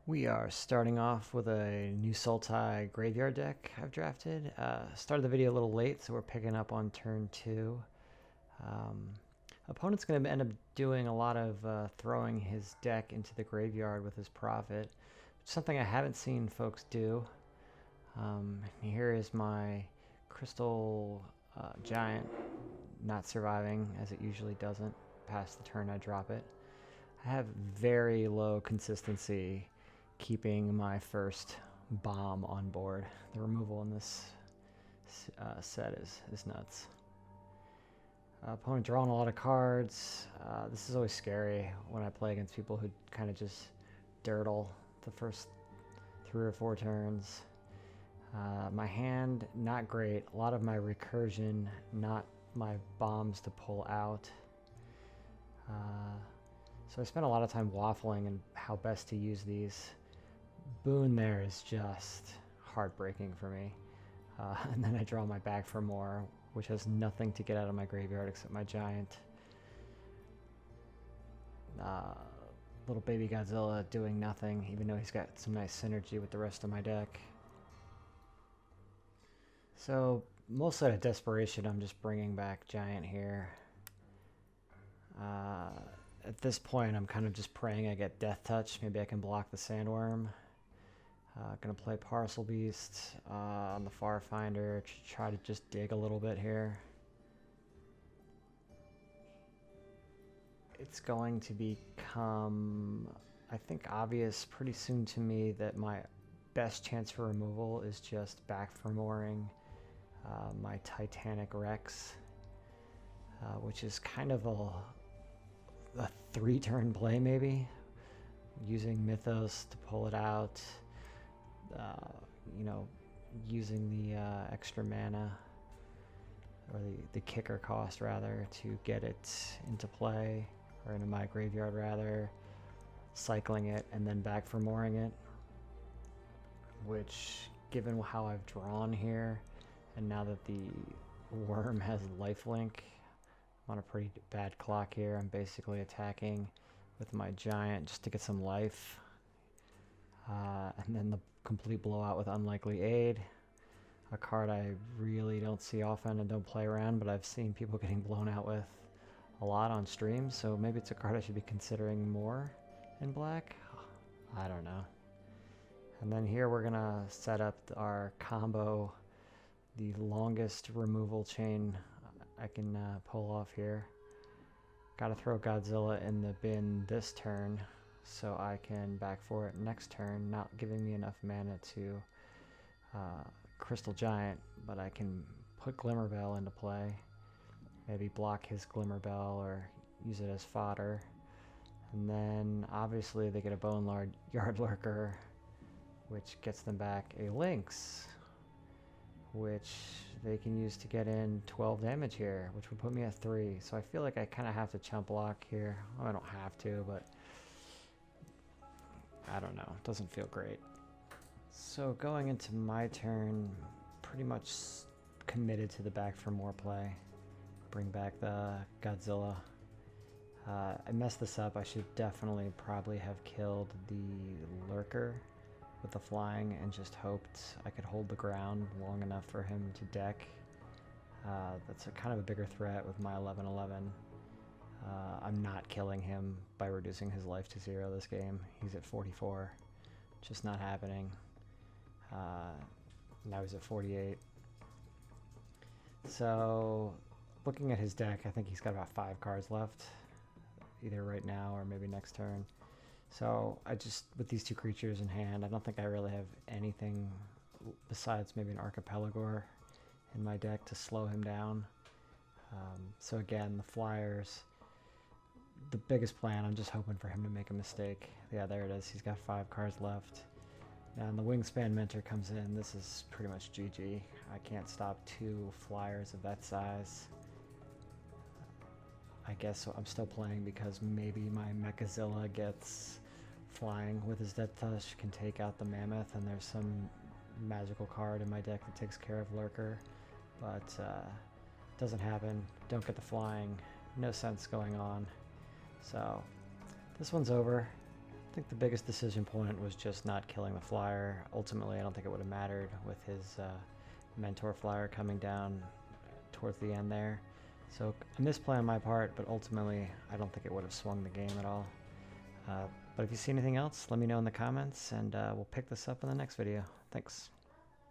We are starting off with a new Sultai Graveyard deck I've drafted. Started the video a little late, so we're picking up on turn 2. Opponent's going to end up doing a lot of throwing his deck into the graveyard with his Prophet, something I haven't seen folks do. Here is my Crystal Giant not surviving, as it usually doesn't, past the turn I drop it. I have very low consistency keeping my first bomb on board. The removal in this set is nuts. Opponent drawing a lot of cards. This is always scary when I play against people who kind of just dirtle the first 3 or 4 turns. My hand, not great. A lot of my recursion, not my bombs to pull out. So I spent a lot of time waffling and how best to use these. Boon there is just heartbreaking for me. And then I draw my back for more, which has nothing to get out of my graveyard except my giant. Little baby Godzilla doing nothing, even though he's got some nice synergy with the rest of my deck. So, mostly out of desperation, I'm just bringing back giant here. At this point, I'm kind of just praying I get Death Touch. Maybe I can block the Sandworm. Gonna play Parcel Beast on the Farfinder to try to just dig a little bit here. It's going to become, I think, obvious pretty soon to me that my best chance for removal is just back for mooring my Titanic Rex, which is kind of a 3-turn play maybe, using Mythos to pull it out, using the extra mana, or the kicker cost rather, to get it into play, or into my graveyard rather, cycling it and then back for mooring it, which, given how I've drawn here, and now that the worm has lifelink, I'm on a pretty bad clock here. I'm basically attacking with my giant just to get some life. And then the complete blowout with Unlikely Aid. A card I really don't see often and don't play around, but I've seen people getting blown out with a lot on stream, so maybe it's a card I should be considering more in black. I don't know. And then here we're gonna set up our combo, the longest removal chain I can pull off here. Gotta throw Godzilla in the bin this turn so I can back for it next turn, not giving me enough mana to Crystal Giant, but I can put Glimmerbell into play. Maybe block his Glimmerbell or use it as fodder. And then obviously they get a Boneyard Lurker, which gets them back a Lynx, which they can use to get in 12 damage here, which would put me at 3. So I feel like I kind of have to chump block here. Well, I don't have to, but I don't know. It doesn't feel great. So going into my turn, pretty much committed to the back for more play. Bring back the Godzilla. I messed this up. I should definitely probably have killed the Lurker with the flying and just hoped I could hold the ground long enough for him to deck. That's kind of a bigger threat with my 11/11. I'm not killing him by reducing his life to 0 this game. He's at 44. Just not happening. Now he's at 48. So, looking at his deck, I think he's got about 5 cards left, either right now or maybe next turn. So I just, with these 2 creatures in hand, I don't think I really have anything besides maybe an Archipelagor in my deck to slow him down. So again, the flyers, the biggest plan, I'm just hoping for him to make a mistake. Yeah, there it is. He's got 5 cards left. And the Wingspan Mentor comes in. This is pretty much GG. I can't stop 2 flyers of that size. I guess I'm still playing because maybe my Mechazilla gets flying with his Death Touch, can take out the Mammoth, and there's some magical card in my deck that takes care of Lurker. But doesn't happen. Don't get the flying. No sense going on. So this one's over. I think the biggest decision point was just not killing the flyer. Ultimately, I don't think it would have mattered with his mentor flyer coming down towards the end there. So a misplay on my part, but ultimately I don't think it would have swung the game at all. But if you see anything else, let me know in the comments, and we'll pick this up in the next video. Thanks.